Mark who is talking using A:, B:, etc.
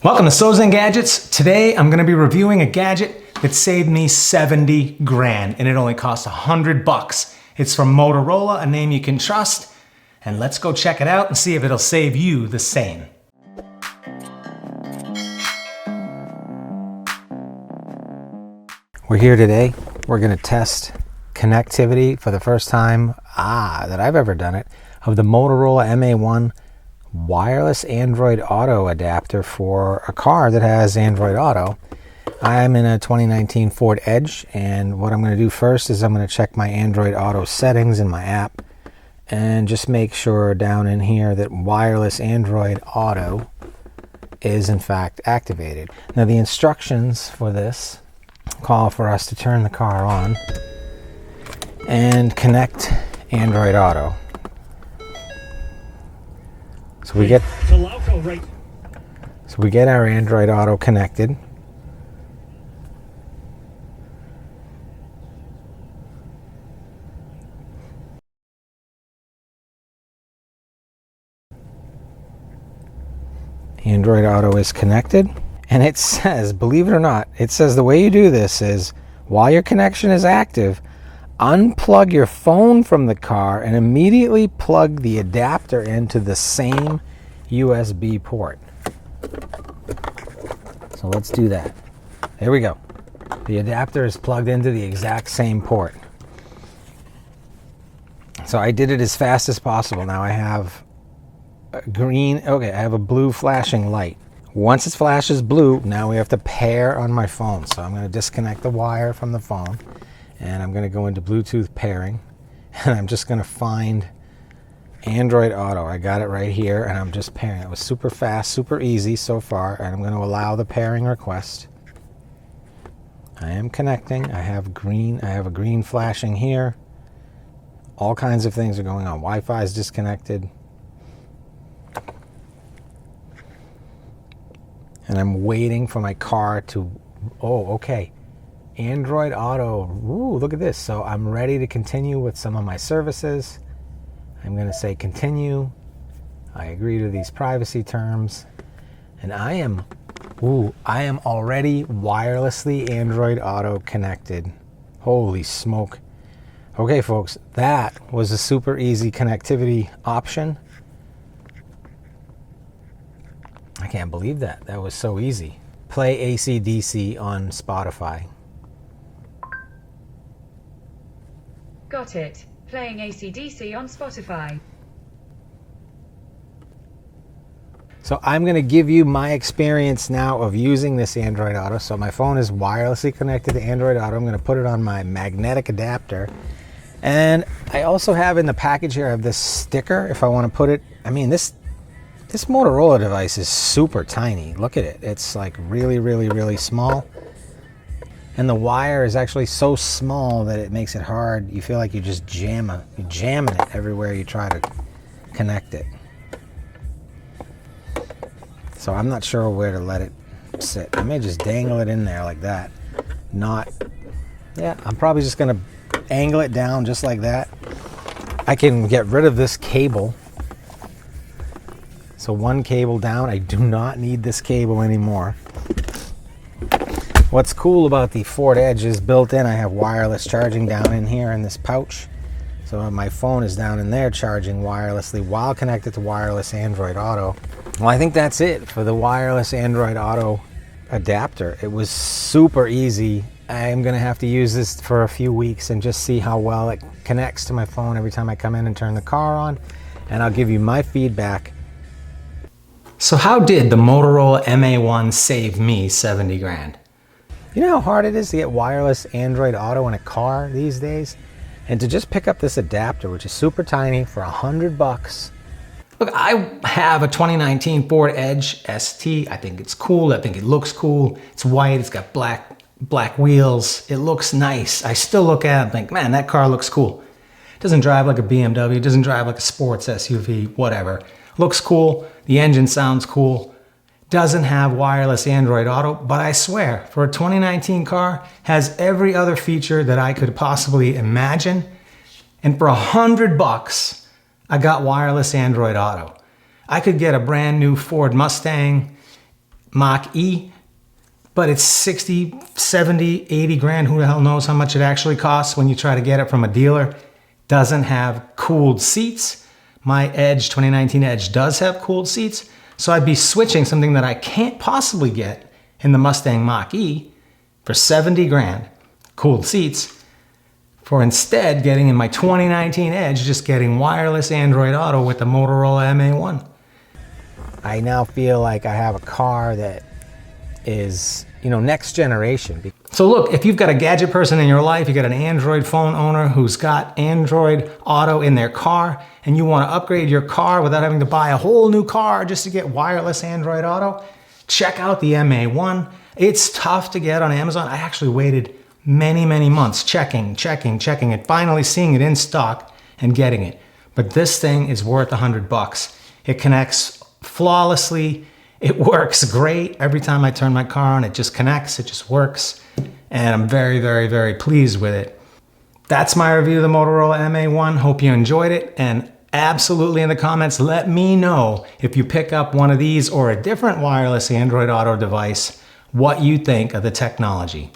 A: Welcome to So's and Gadgets. Today I'm going to be reviewing a gadget that saved me 70 grand and it only cost 100 bucks. It's from Motorola, a name you can trust, and let's go check it out and see if it'll save you the same. We're here today. We're going to test connectivity for the first time that I've ever done it of the Motorola MA1 wireless Android Auto adapter for a car that has Android Auto. I'm in a 2019 Ford Edge, and what I'm going to do first is I'm going to check my Android Auto settings in my app and just make sure down in here that wireless Android Auto is in fact activated. Now the instructions for this call for us to turn the car on and connect Android Auto. So we get our Android Auto connected. Android Auto is connected, and it says, believe it or not, it says the way you do this is while your connection is active, unplug your phone from the car and immediately plug the adapter into the same USB port. So let's do that. There we go. The adapter is plugged into the exact same port. So I did it as fast as possible. Now I have a green, I have a blue flashing light. Once it flashes blue, now we have to pair on my phone. So I'm going to disconnect the wire from the phone and I'm going to go into Bluetooth pairing, and I'm just going to find Android Auto. I got it right here, and I'm just pairing. It was super fast, super easy so far, and I'm going to allow the pairing request. I am connecting. I have a green flashing here. All kinds of things are going on. Wi-Fi is disconnected. And I'm waiting for my car to, okay. Android Auto, ooh, look at this. So I'm ready to continue with some of my services. I'm going to say continue. I agree to these privacy terms. And I am already wirelessly Android Auto connected. Holy smoke. Okay, folks, that was a super easy connectivity option. I can't believe that. That was so easy. Play AC/DC on Spotify.
B: Got it. Playing AC/DC on Spotify.
A: So I'm going to give you my experience now of using this Android Auto. So my phone is wirelessly connected to Android Auto. I'm going to put it on my magnetic adapter. And I also have in the package here, I have this sticker if I want to put it. I mean, this Motorola device is super tiny. Look at it. It's like really, really, really small. And the wire is actually so small that it makes it hard. You feel like you're just jamming it everywhere you try to connect it. So I'm not sure where to let it sit. I may just dangle it in there like that. I'm probably just gonna angle it down just like that. I can get rid of this cable. So one cable down. I do not need this cable anymore. What's cool about the Ford Edge is built in. I have wireless charging down in here in this pouch. So my phone is down in there charging wirelessly while connected to wireless Android Auto. Well, I think that's it for the wireless Android Auto adapter. It was super easy. I'm going to have to use this for a few weeks and just see how well it connects to my phone every time I come in and turn the car on. And I'll give you my feedback. So how did the Motorola MA1 save me 70 grand? You know how hard it is to get wireless Android Auto in a car these days? And to just pick up this adapter, which is super tiny, for 100 bucks. Look, I have a 2019 Ford Edge ST. I think it's cool. I think it looks cool. It's white. It's got black wheels. It looks nice. I still look at it and think, man, that car looks cool. It doesn't drive like a BMW. It doesn't drive like a sports SUV, whatever. Looks cool. The engine sounds cool. Doesn't have wireless Android Auto, but I swear, for a 2019 car, has every other feature that I could possibly imagine. And for 100 bucks, I got wireless Android Auto. I could get a brand new Ford Mustang
C: Mach-E, but it's 60, 70, 80 grand. Who the hell knows how much it actually costs when you try to get it from a dealer. Doesn't have cooled seats. My Edge, 2019 Edge, does have cooled seats. So I'd be switching something that I can't possibly get in the Mustang Mach-E for 70 grand, cooled seats, for instead getting in my 2019 Edge, just getting wireless Android Auto with the Motorola MA1.
A: I now feel like I have a car that is, next generation.
C: So look, if you've got a gadget person in your life, you got an Android phone owner who's got Android Auto in their car, and you want to upgrade your car without having to buy a whole new car just to get wireless Android Auto, check out the MA1. It's tough to get on Amazon. I actually waited many, many months checking, and finally seeing it in stock and getting it. But this thing is worth $100. It connects flawlessly. It works great. Every time I turn my car on, it just connects, it just works. And I'm very, very, very pleased with it. That's my review of the Motorola MA1. Hope you enjoyed it. And absolutely in the comments, let me know if you pick up one of these or a different wireless Android Auto device, what you think of the technology.